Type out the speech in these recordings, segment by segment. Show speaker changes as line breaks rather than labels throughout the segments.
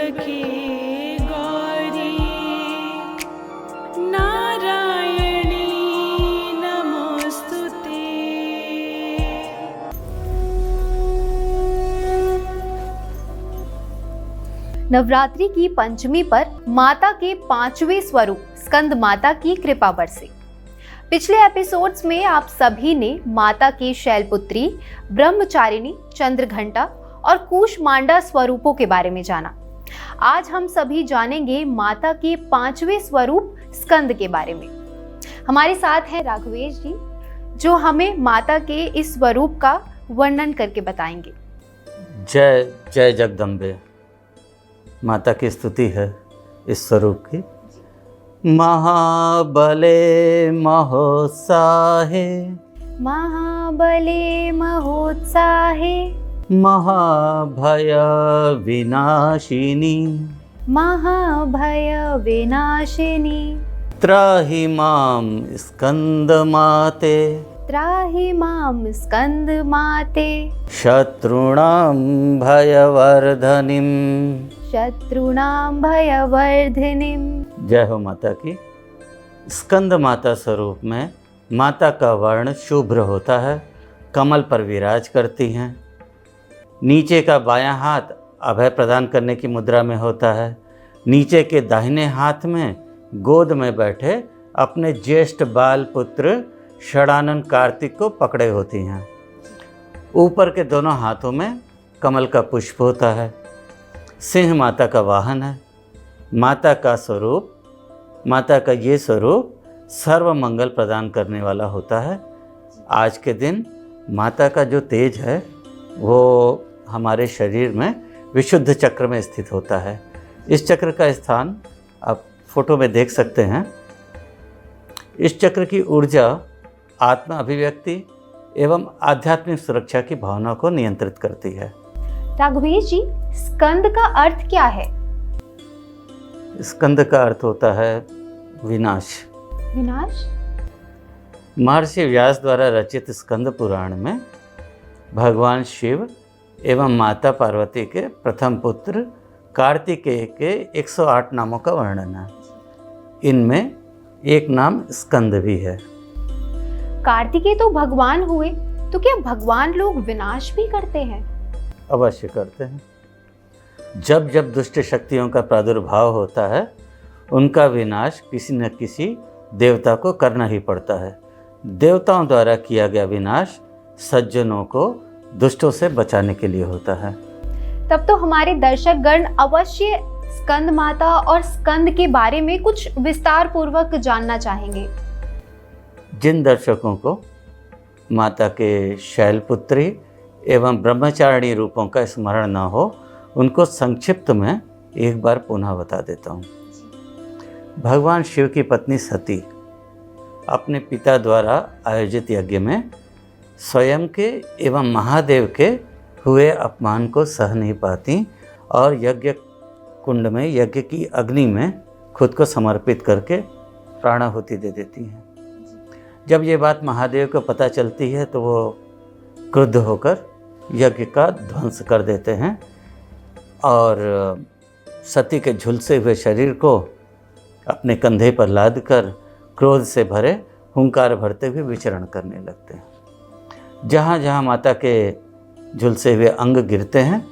देवकी गौरी नारायणी नमोस्तुते।
नवरात्रि की पंचमी पर माता के 5वें स्वरूप स्कंद माता की कृपा बरसे। पिछले एपिसोड्स में आप सभी ने माता की शैलपुत्री, ब्रह्मचारिणी, चंद्रघंटा और कूष्मांडा स्वरूपों के बारे में जाना। आज हम सभी जानेंगे माता के 5वें स्वरूप स्कंद के बारे में। हमारे साथ हैं राघवेश जी, जो हमें माता के इस स्वरूप का वर्णन करके बताएंगे।
जय जय जगदम्बे। माता की स्तुति है इस स्वरूप की। महाबले महोत्साहे,
महाबले महोत्साहे,
महाभय विनाशिनी,
महाभय विनाशिनी,
त्राहि मां स्कंदमाते,
त्राहि मां स्कंद माते,
शत्रूणां भयवर्धनीं,
शत्रूणां भयवर्धिनीं।
जय हो माता की। स्कंद माता स्वरूप में माता का वर्ण शुभ्र होता है, कमल पर विराज करती हैं। नीचे का बायां हाथ अभय प्रदान करने की मुद्रा में होता है। नीचे के दाहिने हाथ में गोद में बैठे अपने ज्येष्ठ बाल पुत्र षडानन कार्तिक को पकड़े होती हैं। ऊपर के दोनों हाथों में कमल का पुष्प होता है। सिंह माता का वाहन है। माता का स्वरूप, माता का ये स्वरूप सर्व मंगल प्रदान करने वाला होता है। आज के दिन माता का जो तेज है वो हमारे शरीर में विशुद्ध चक्र में स्थित होता है। इस चक्र का स्थान आप फोटो में देख सकते हैं। इस चक्र की ऊर्जा आत्मा अभिव्यक्ति एवं आध्यात्मिक सुरक्षा की भावना को नियंत्रित करती है।
राघवेश जी, स्कंद का अर्थ क्या है?
स्कंद का अर्थ होता है विनाश।
विनाश?
महर्षि व्यास द्वारा रचित स्कंद पुराण में भगवान शिव एवं माता पार्वती के प्रथम पुत्र कार्तिकेय के 108 नामों का वर्णन है। इनमें एक नाम स्कंद भी है।
कार्तिकेय तो भगवान हुए, तो क्या भगवान लोग विनाश भी करते हैं?
अवश्य करते हैं। जब जब दुष्ट शक्तियों का प्रादुर्भाव होता है, उनका विनाश किसी न किसी देवता को करना ही पड़ता है। देवताओं द्वारा किया गया विनाश सज्जनों को दुष्टों से बचाने के लिए होता है।
तब तो हमारे दर्शक गण अवश्य स्कंद माता और स्कंद के बारे में कुछ विस्तार पूर्वक जानना चाहेंगे।
जिन दर्शकों को माता के शैलपुत्री एवं ब्रह्मचारिणी रूपों का स्मरण न हो, उनको संक्षिप्त में एक बार पुनः बता देता हूँ। भगवान शिव की पत्नी सती अपने पिता द्वारा आयोजित यज्ञ में स्वयं के एवं महादेव के हुए अपमान को सह नहीं पाती और यज्ञ कुंड में, यज्ञ की अग्नि में खुद को समर्पित करके प्राणाहुति दे देती हैं। जब ये बात महादेव को पता चलती है तो वो क्रुद्ध होकर यज्ञ का ध्वंस कर देते हैं और सती के झुलसे हुए शरीर को अपने कंधे पर लादकर क्रोध से भरे हुंकार भरते हुए विचरण करने लगते हैं। जहाँ जहाँ माता के झुलसे हुए अंग गिरते हैं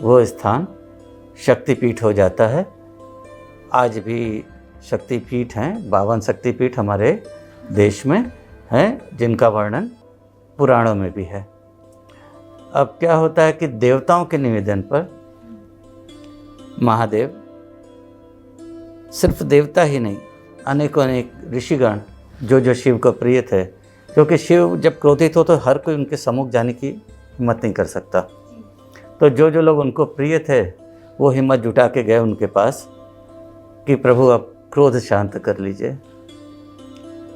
वो स्थान शक्तिपीठ हो जाता है। आज भी शक्तिपीठ हैं, 52 शक्तिपीठ हमारे देश में हैं, जिनका वर्णन पुराणों में भी है। अब क्या होता है कि देवताओं के निवेदन पर महादेव, सिर्फ देवता ही नहीं, अनेकों अनेक ऋषिगण जो शिव को प्रिय थे, क्योंकि शिव जब क्रोधित हो तो हर कोई उनके सम्मुख जाने की हिम्मत नहीं कर सकता, तो जो लोग उनको प्रिय थे वो हिम्मत जुटा के गए उनके पास कि प्रभु अब क्रोध शांत कर लीजिए।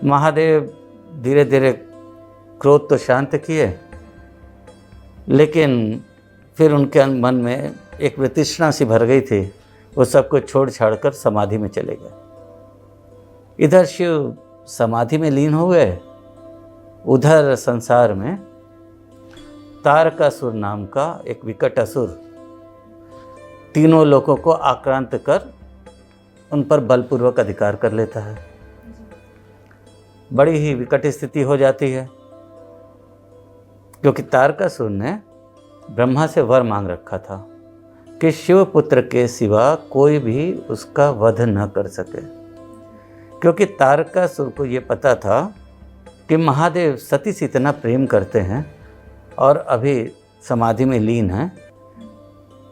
महादेव धीरे धीरे क्रोध तो शांत किए, लेकिन फिर उनके मन में एक वितृष्णा सी भर गई थी, वो सबको छोड़ छाड़ कर समाधि में चले गए। इधर शिव समाधि में लीन हो गए, उधर संसार में तारकासुर नाम का एक विकट असुर तीनों लोगों को आक्रांत कर उन पर बलपूर्वक अधिकार कर लेता है। बड़ी ही विकट स्थिति हो जाती है, क्योंकि तारकासुर ने ब्रह्मा से वर मांग रखा था कि शिव पुत्र के सिवा कोई भी उसका वध न कर सके, क्योंकि तारकासुर को ये पता था कि महादेव सती से इतना प्रेम करते हैं और अभी समाधि में लीन हैं,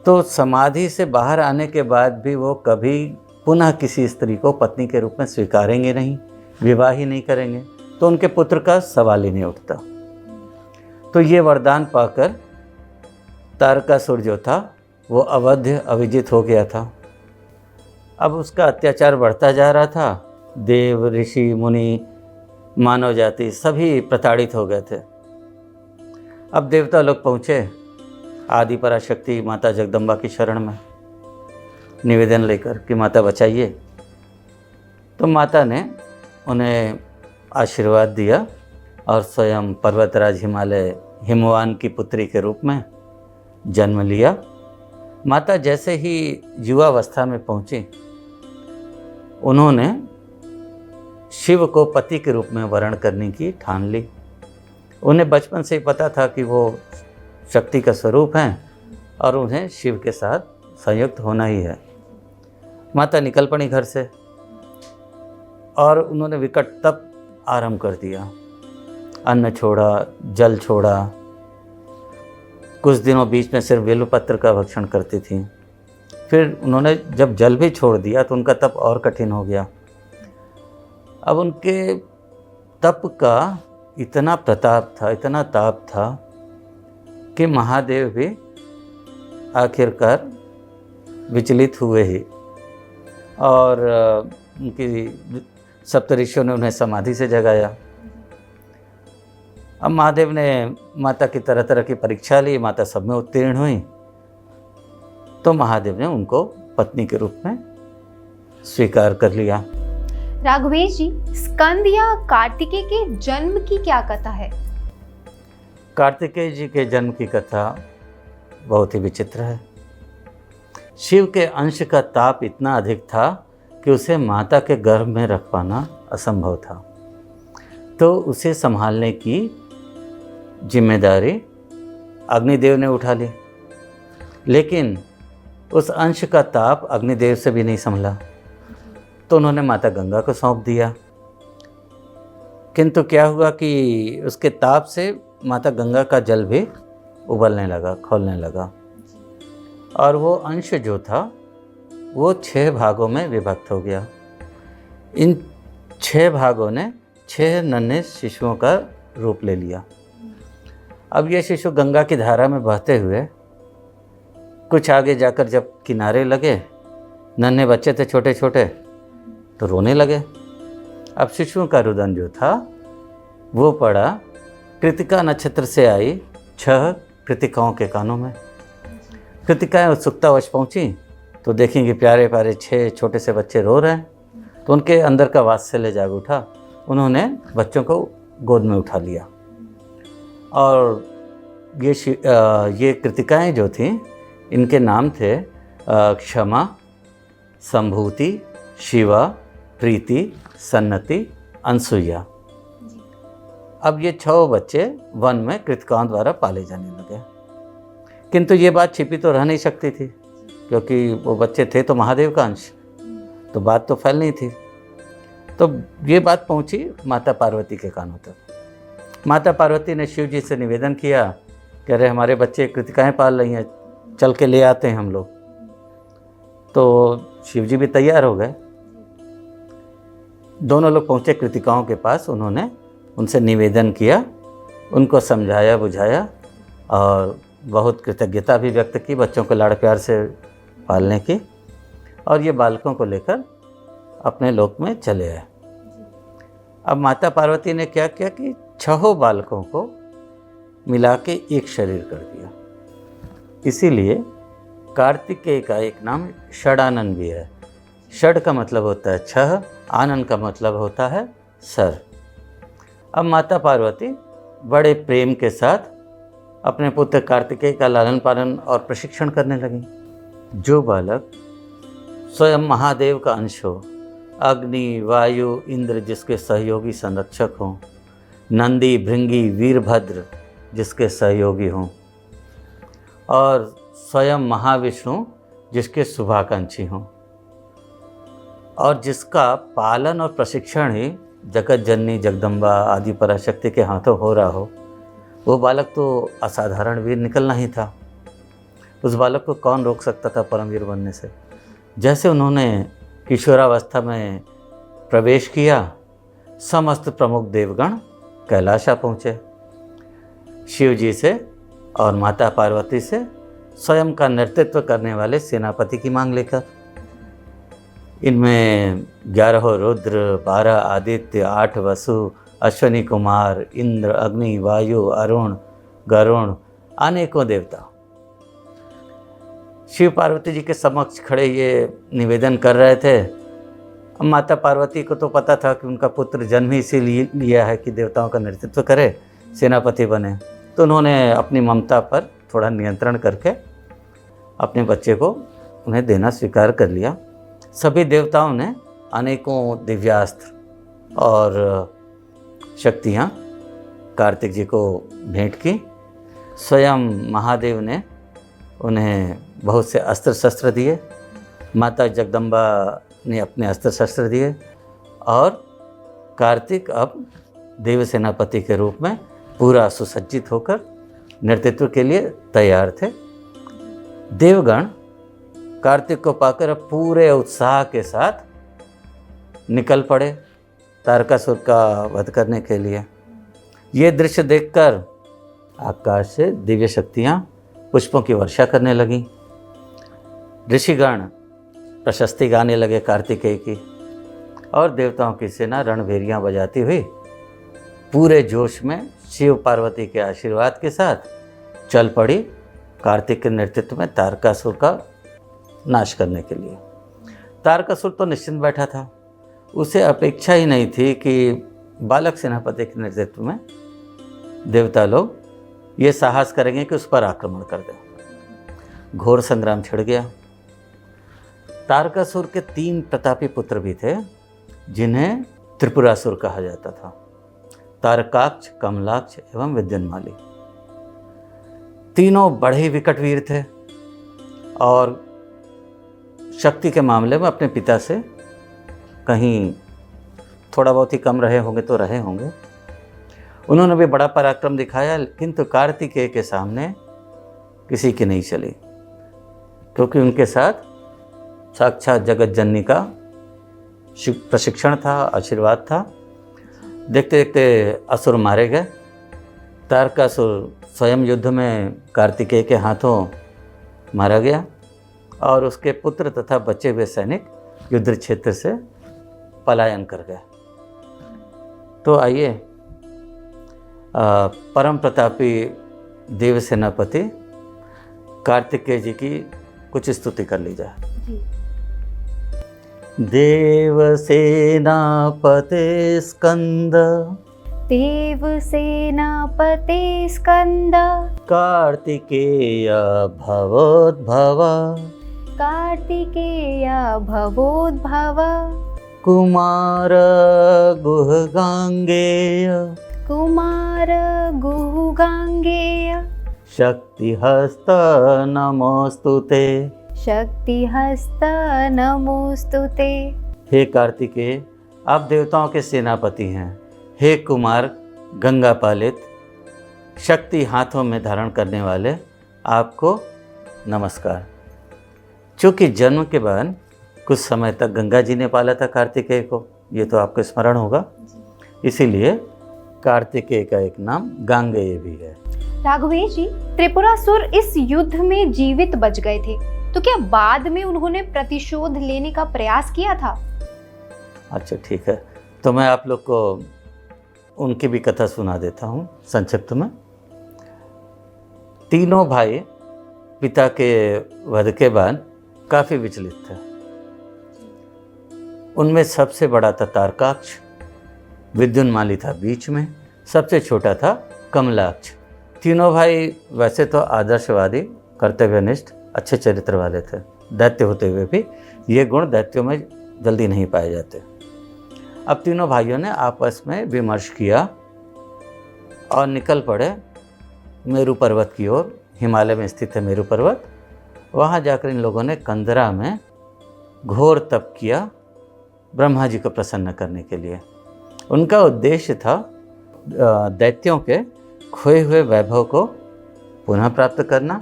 तो समाधि से बाहर आने के बाद भी वो कभी पुनः किसी स्त्री को पत्नी के रूप में स्वीकारेंगे नहीं, विवाह ही नहीं करेंगे, तो उनके पुत्र का सवाल ही नहीं उठता। तो ये वरदान पाकर तारकासुर जो था वो अवध्य अविजित हो गया था। अब उसका अत्याचार बढ़ता जा रहा था। देव, ऋषि, मुनि, मानव जाति सभी प्रताड़ित हो गए थे। अब देवता लोग पहुँचे आदि पराशक्ति माता जगदम्बा की शरण में निवेदन लेकर कि माता बचाइए। तो माता ने उन्हें आशीर्वाद दिया और स्वयं पर्वतराज हिमालय हिमवान की पुत्री के रूप में जन्म लिया। माता जैसे ही युवावस्था में पहुंची, उन्होंने शिव को पति के रूप में वरण करने की ठान ली। उन्हें बचपन से ही पता था कि वो शक्ति का स्वरूप हैं और उन्हें शिव के साथ संयुक्त होना ही है। माता निकल पड़ी घर से और उन्होंने विकट तप आरंभ कर दिया। अन्न छोड़ा, जल छोड़ा, कुछ दिनों बीच में सिर्फ बेलपत्र का भक्षण करती थी। फिर उन्होंने जब जल भी छोड़ दिया तो उनका तप और कठिन हो गया। अब उनके तप का इतना प्रताप था, इतना ताप था कि महादेव भी आखिरकार विचलित हुए ही और उनकी सप्तऋषियों ने उन्हें समाधि से जगाया। अब महादेव ने माता की तरह तरह की परीक्षा ली, माता सब में उत्तीर्ण हुई, तो महादेव ने उनको पत्नी के रूप में स्वीकार कर लिया।
राघवेश जी, स्कंद या कार्तिकेय के जन्म की क्या कथा है?
कार्तिकेय जी के जन्म की कथा बहुत ही विचित्र है। शिव के अंश का ताप इतना अधिक था कि उसे माता के गर्भ में रख पाना असंभव था, तो उसे संभालने की जिम्मेदारी अग्निदेव ने उठा ली। लेकिन उस अंश का ताप अग्निदेव से भी नहीं संभला, तो उन्होंने माता गंगा को सौंप दिया। किंतु क्या हुआ कि उसके ताप से माता गंगा का जल भी उबलने लगा, खौलने लगा, और वो अंश जो था वो 6 भागों में विभक्त हो गया। इन 6 भागों ने 6 नन्हे शिशुओं का रूप ले लिया। अब ये शिशु गंगा की धारा में बहते हुए कुछ आगे जाकर जब किनारे लगे, नन्हे बच्चे थे छोटे छोटे, तो रोने लगे। अब शिशुओं का रुदन जो था वो पड़ा कृतिका नक्षत्र से आई 6 कृतिकाओं के कानों में। कृतिकाएँ उत्सुकतावश पहुँची तो देखेंगे प्यारे प्यारे 6 छोटे से बच्चे रो रहे हैं, तो उनके अंदर का वात्सल्य जाग उठा। उन्होंने बच्चों को गोद में उठा लिया और ये कृतिकाएँ जो थीं इनके नाम थे क्षमा, संभूति, शिवा, प्रीति, सन्नति, अनसुईया। अब ये 6 बच्चे वन में कृतिकाओं द्वारा पाले जाने लगे। किंतु ये बात छिपी तो रह नहीं सकती थी, क्योंकि वो बच्चे थे तो महादेव का अंश, तो बात तो फैल नहीं थी। तो ये बात पहुंची माता पार्वती के कानों तक। माता पार्वती ने शिव जी से निवेदन किया कि अरे हमारे बच्चे कृतिकाएँ पाल रही हैं, चल के ले आते हैं हम लोग। तो शिव जी भी तैयार हो गए। दोनों लोग पहुँचे कृतिकाओं के पास। उन्होंने उनसे निवेदन किया, उनको समझाया बुझाया और बहुत कृतज्ञता भी व्यक्त की बच्चों को लाड़ प्यार से पालने की, और ये बालकों को लेकर अपने लोक में चले आए। अब माता पार्वती ने क्या किया कि 6 बालकों को मिला के एक शरीर कर दिया। इसीलिए कार्तिकेय का एक नाम षडानन भी है। षड का मतलब होता है 6, आनन का मतलब होता है सर। अब माता पार्वती बड़े प्रेम के साथ अपने पुत्र कार्तिकेय का लालन पालन और प्रशिक्षण करने लगी। जो बालक स्वयं महादेव का अंश हो, अग्नि, वायु, इंद्र जिसके सहयोगी संरक्षक हों, नंदी, भृंगी, वीरभद्र जिसके सहयोगी हों, और स्वयं महाविष्णु जिसके शुभाकांक्षी हों, और जिसका पालन और प्रशिक्षण ही जगत जननी जगदम्बा आदि पराशक्ति के हाथों हो रहा हो, वो बालक तो असाधारण वीर निकलना ही था। उस बालक को कौन रोक सकता था परमवीर बनने से। जैसे उन्होंने किशोरावस्था में प्रवेश किया, समस्त प्रमुख देवगण कैलाश आ पहुँचे, शिव जी से और माता पार्वती से स्वयं का नेतृत्व करने वाले सेनापति की मांग लेकर। इनमें 11 रुद्र, 12 आदित्य, 8 वसु, अश्वनी कुमार, इंद्र, अग्नि, वायु, अरुण, गरुण, अनेकों देवता शिव पार्वती जी के समक्ष खड़े ये निवेदन कर रहे थे। अब माता पार्वती को तो पता था कि उनका पुत्र जन्म ही इसीलिए लिया है कि देवताओं का नेतृत्व करे, सेनापति बने, तो उन्होंने अपनी ममता पर थोड़ा नियंत्रण करके अपने बच्चे को उन्हें देना स्वीकार कर लिया। सभी देवताओं ने अनेकों दिव्यास्त्र और शक्तियाँ कार्तिक जी को भेंट की। स्वयं महादेव ने उन्हें बहुत से अस्त्र शस्त्र दिए, माता जगदम्बा ने अपने अस्त्र शस्त्र दिए, और कार्तिक अब देव सेनापति के रूप में पूरा सुसज्जित होकर नेतृत्व के लिए तैयार थे। देवगण कार्तिक को पाकर अब पूरे उत्साह के साथ निकल पड़े तारकासुर का वध करने के लिए। ये दृश्य देखकर आकाश से दिव्य शक्तियाँ पुष्पों की वर्षा करने लगीं। ऋषिगण प्रशस्ति गाने लगे कार्तिकेय की, और देवताओं की सेना रणभेरियाँ बजाती हुई पूरे जोश में शिव पार्वती के आशीर्वाद के साथ चल पड़ी कार्तिक के नेतृत्व में तारकासुर का नाश करने के लिए। तारकासुर तो निश्चिंत बैठा था, उसे अपेक्षा ही नहीं थी कि बालक सेनापति के नेतृत्व में देवता लोग ये साहस करेंगे कि उस पर आक्रमण कर दें। घोर संग्राम छिड़ गया। तारकासुर के 3 प्रतापी पुत्र भी थे, जिन्हें त्रिपुरासुर कहा जाता था। तारकाक्ष, कमलाक्ष एवं विद्युन्माली। तीनों बड़े ही विकट वीर थे और शक्ति के मामले में अपने पिता से कहीं थोड़ा बहुत ही कम रहे होंगे तो रहे होंगे। उन्होंने भी बड़ा पराक्रम दिखाया, किंतु कार्तिकेय के सामने किसी की नहीं चली, क्योंकि उनके साथ साक्षात जगत जननी का प्रशिक्षण था, आशीर्वाद था। देखते देखते असुर मारे गए। तारकासुर स्वयं युद्ध में कार्तिकेय के हाथों मारा गया, और उसके पुत्र तथा बचे हुए सैनिक युद्ध क्षेत्र से पलायन कर गए। तो आइए परम प्रतापी देव सेनापति कार्तिकेय जी की कुछ स्तुति कर ली जाए। देव सेनापते स्कंद,
देव सेनापते स्कंद,
कार्तिकेय भवोद्भव,
कार्तिकेय भवोद्भव,
कुमार गुहगांगेय,
कुमार गुहगांगेय,
शक्तिहस्त नमोस्तुते,
शक्तिहस्त नमोस्तुते।
हे कार्तिकेय, आप देवताओं के सेनापति हैं। हे कुमार गंगा पालित, शक्ति हाथों में धारण करने वाले, आपको नमस्कार। चूँकि जन्म के बाद कुछ समय तक गंगा जी ने पाला था कार्तिकेय को, ये तो आपको स्मरण होगा, इसीलिए कार्तिकेय का एक नाम गांगेय भी है।
राघवेश जी, त्रिपुरासुर इस युद्ध में जीवित बच गए थे, तो क्या बाद में उन्होंने प्रतिशोध लेने का प्रयास किया था?
अच्छा ठीक है, तो मैं आप लोग को उनकी भी कथा सुना देता हूँ संक्षिप्त में। तीनों भाई पिता के वध के बाद काफ़ी विचलित थे। उनमें सबसे बड़ा था तारकाक्ष, विद्युन्माली था बीच में, सबसे छोटा था कमलाक्ष। तीनों भाई वैसे तो आदर्शवादी, कर्तव्यनिष्ठ, अच्छे चरित्र वाले थे। दैत्य होते हुए भी ये गुण दैत्यों में जल्दी नहीं पाए जाते। अब तीनों भाइयों ने आपस में विमर्श किया और निकल पड़े मेरू पर्वत की ओर। हिमालय में स्थित है मेरू पर्वत। वहाँ जाकर इन लोगों ने कंदरा में घोर तप किया ब्रह्मा जी को प्रसन्न करने के लिए। उनका उद्देश्य था दैत्यों के खोए हुए वैभव को पुनः प्राप्त करना,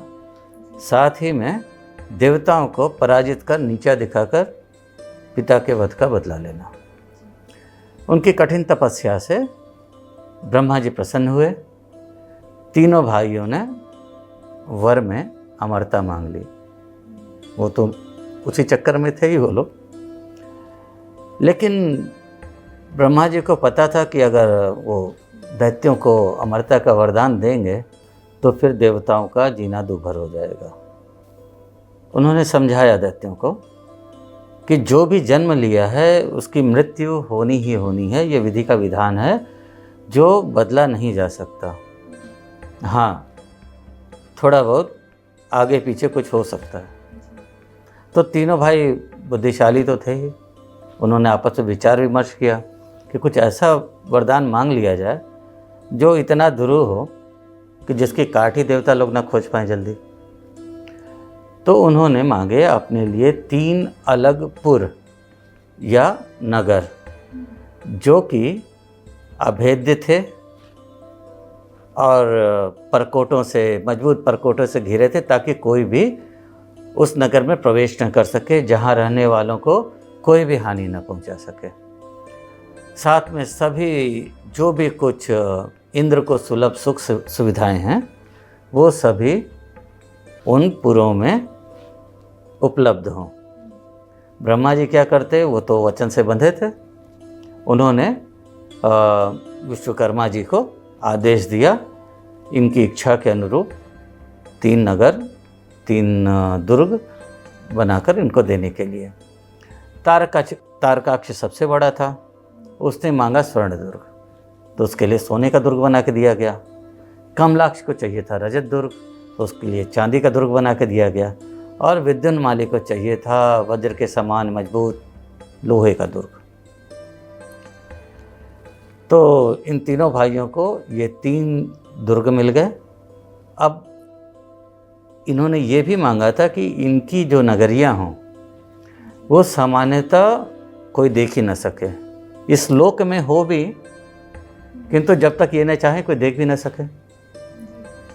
साथ ही में देवताओं को पराजित कर नीचा दिखाकर पिता के वध का बदला लेना। उनकी कठिन तपस्या से ब्रह्मा जी प्रसन्न हुए। तीनों भाइयों ने वर में अमरता मांग ली। वो तो उसी चक्कर में थे ही वो लोग। लेकिन ब्रह्मा जी को पता था कि अगर वो दैत्यों को अमरता का वरदान देंगे तो फिर देवताओं का जीना दूभर हो जाएगा। उन्होंने समझाया दैत्यों को कि जो भी जन्म लिया है उसकी मृत्यु होनी ही होनी है। ये विधि का विधान है जो बदला नहीं जा सकता। हाँ, थोड़ा बहुत आगे पीछे कुछ हो सकता है। तो तीनों भाई बुद्धिशाली तो थे ही। उन्होंने आपस में विचार विमर्श किया कि कुछ ऐसा वरदान मांग लिया जाए जो इतना दुरूह हो कि जिसकी काट ही देवता लोग ना खोज पाएँ जल्दी। तो उन्होंने मांगे अपने लिए 3 अलग पुर या नगर जो कि अभेद्य थे और परकोटों से, मजबूत परकोटों से घिरे थे, ताकि कोई भी उस नगर में प्रवेश न कर सके, जहाँ रहने वालों को कोई भी हानि न पहुंचा सके। साथ में सभी जो भी कुछ इंद्र को सुलभ सुख सुविधाएं हैं वो सभी उन पुरों में उपलब्ध हों। ब्रह्मा जी क्या करते, वो तो वचन से बंधे थे। उन्होंने विश्वकर्मा जी को आदेश दिया इनकी इच्छा के अनुरूप 3 नगर, 3 दुर्ग बनाकर इनको देने के लिए। तारकाक्ष सबसे बड़ा था। उसने मांगा स्वर्ण दुर्ग, तो उसके लिए सोने का दुर्ग बना के दिया गया। कमलाक्ष को चाहिए था रजत दुर्ग, तो उसके लिए चांदी का दुर्ग बना के दिया गया। और विद्युन्माली को चाहिए था वज्र के समान मजबूत लोहे का दुर्ग। तो इन तीनों भाइयों को ये 3 दुर्ग मिल गए। अब इन्होंने ये भी मांगा था कि इनकी जो नगरियां हों वो सामान्यतः कोई देख ही न सके। इस लोक में हो भी, किंतु जब तक ये न चाहे कोई देख भी न सके।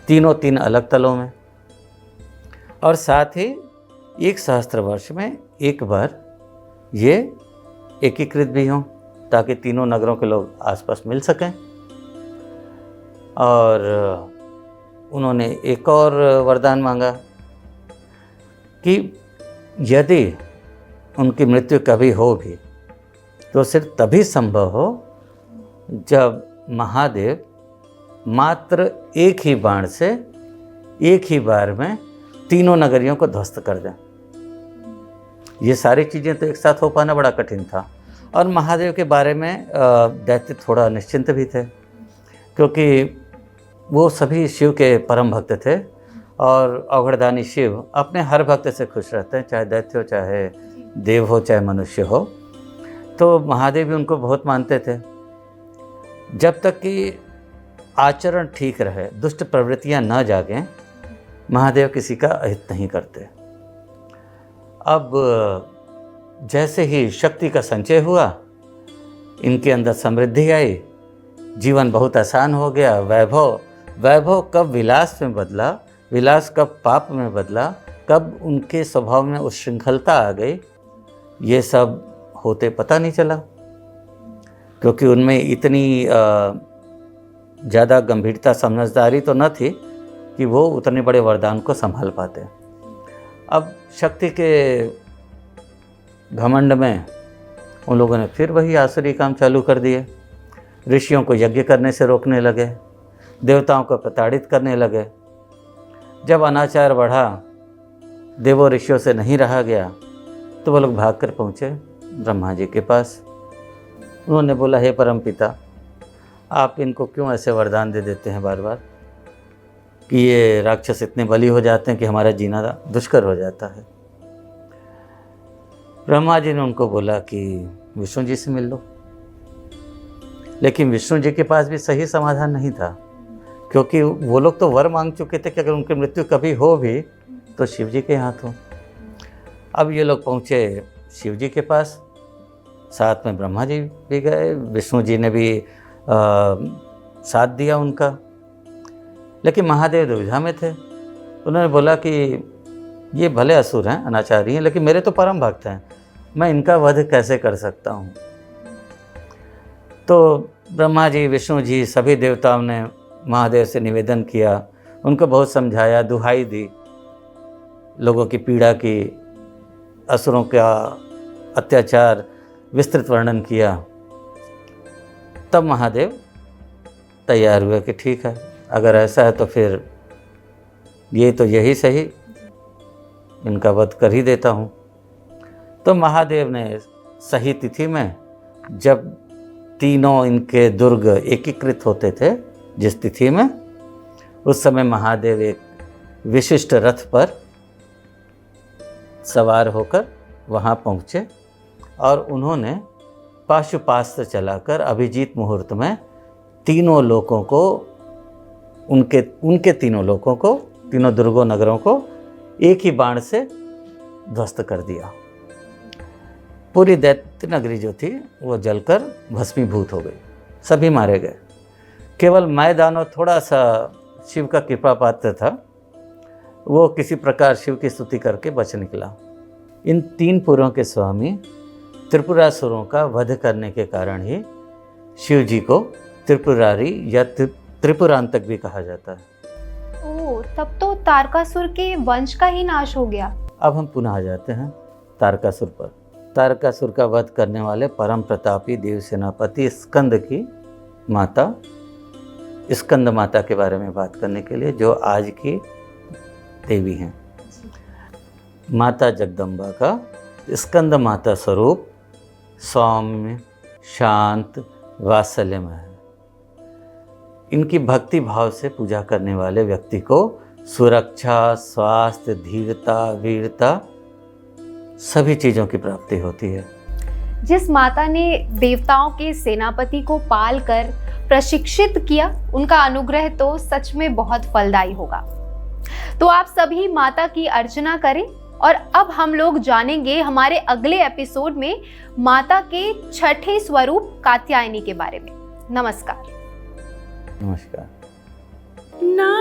तीनों 3 अलग तलों में, और साथ ही 1 सहस्त्र वर्ष में एक बार ये एकीकृत भी हों, ताकि तीनों नगरों के लोग आसपास मिल सकें। और उन्होंने एक और वरदान मांगा कि यदि उनकी मृत्यु कभी हो भी तो सिर्फ तभी संभव हो जब महादेव मात्र एक ही बाण से एक ही बार में तीनों नगरियों को ध्वस्त कर दें। ये सारी चीज़ें तो एक साथ हो पाना बड़ा कठिन था। और महादेव के बारे में दैत्य थोड़ा निश्चिंत भी थे, क्योंकि वो सभी शिव के परम भक्त थे और अवघड़दानी शिव अपने हर भक्त से खुश रहते हैं, चाहे दैत्य हो, चाहे देव हो, चाहे मनुष्य हो। तो महादेव भी उनको बहुत मानते थे। जब तक कि आचरण ठीक रहे, दुष्ट प्रवृत्तियां न जागें, महादेव किसी का अहित नहीं करते। अब जैसे ही शक्ति का संचय हुआ, इनके अंदर समृद्धि आई, जीवन बहुत आसान हो गया। वैभव कब विलास में बदला, विलास कब पाप में बदला, कब उनके स्वभाव में उच्छृंखलता आ गई, ये सब होते पता नहीं चला, क्योंकि उनमें इतनी ज़्यादा गंभीरता, समझदारी तो न थी कि वो उतने बड़े वरदान को संभाल पाते। अब शक्ति के घमंड में उन लोगों ने फिर वही आसुरी काम चालू कर दिए। ऋषियों को यज्ञ करने से रोकने लगे, देवताओं को प्रताड़ित करने लगे। जब अनाचार बढ़ा, देवों ऋषियों से नहीं रहा गया, तो वो लोग भाग कर पहुँचे ब्रह्मा जी के पास। उन्होंने बोला, हे परम पिता, आप इनको क्यों ऐसे वरदान दे देते हैं बार बार कि ये राक्षस इतने बली हो जाते हैं कि हमारा जीना दुष्कर हो जाता है। ब्रह्मा जी ने उनको बोला कि विष्णु जी से मिल लो, लेकिन विष्णु जी के पास भी सही समाधान नहीं था, क्योंकि वो लोग तो वर मांग चुके थे कि अगर उनकी मृत्यु कभी हो भी तो शिव जी के हाथ हो। अब ये लोग पहुँचे शिव जी के पास, साथ में ब्रह्मा जी भी गए, विष्णु जी ने भी साथ दिया उनका। लेकिन महादेव दुविधा में थे। उन्होंने बोला कि ये भले असुर हैं, अनाचारी हैं, लेकिन मेरे तो परम भक्त हैं, मैं इनका वध कैसे कर सकता हूँ। तो ब्रह्मा जी, विष्णु जी, सभी देवताओं ने महादेव से निवेदन किया, उनको बहुत समझाया, दुहाई दी, लोगों की पीड़ा की, असुरों का अत्याचार विस्तृत वर्णन किया। तब महादेव तैयार हुए कि ठीक है, अगर ऐसा है तो फिर ये तो यही सही, इनका वध कर ही देता हूँ। तो महादेव ने सही तिथि में, जब तीनों इनके दुर्ग एकीकृत होते थे जिस तिथि में, उस समय महादेव एक विशिष्ट रथ पर सवार होकर वहाँ पहुँचे और उन्होंने पाशुपास्त्र चलाकर अभिजीत मुहूर्त में तीनों लोकों को, उनके तीनों लोकों को, तीनों दुर्गों नगरों को एक ही बाण से ध्वस्त कर दिया। पूरी दैत्य नगरी जो थी वो जलकर भस्मीभूत हो गई, सभी मारे गए। केवल मैदानों थोड़ा सा शिव का कृपा पात्र था, वो किसी प्रकार शिव की स्तुति करके बच निकला। इन तीन पुरों के स्वामी त्रिपुरासुरों का वध करने के कारण ही शिव जी को त्रिपुरारी या त्रिपुरांतक भी कहा जाता है।
ओह, तब तो तारकासुर के वंश का ही नाश हो गया।
अब हम पुनः आ जाते हैं तारकासुर पर। तारकासुर का वध करने वाले परम प्रतापी देव सेनापति स्कंद की माता, स्कंद माता के बारे में बात करने के लिए, जो आज की देवी हैं। माता जगदम्बा का स्कंद माता स्वरूप सौम्य, शांत, वात्सल्यमय है। इनकी भक्ति भाव से पूजा करने वाले व्यक्ति को सुरक्षा, स्वास्थ्य, धीरता, वीरता, सभी चीज़ों की प्राप्ति होती है।
जिस माता ने देवताओं के सेनापति को पाल कर प्रशिक्षित किया, उनका अनुग्रह तो सच में बहुत फलदायी होगा। तो आप सभी माता की अर्चना करें। और अब हम लोग जानेंगे हमारे अगले एपिसोड में माता के छठे स्वरूप कात्यायनी के बारे में। नमस्कार।
नमस्कार।
ना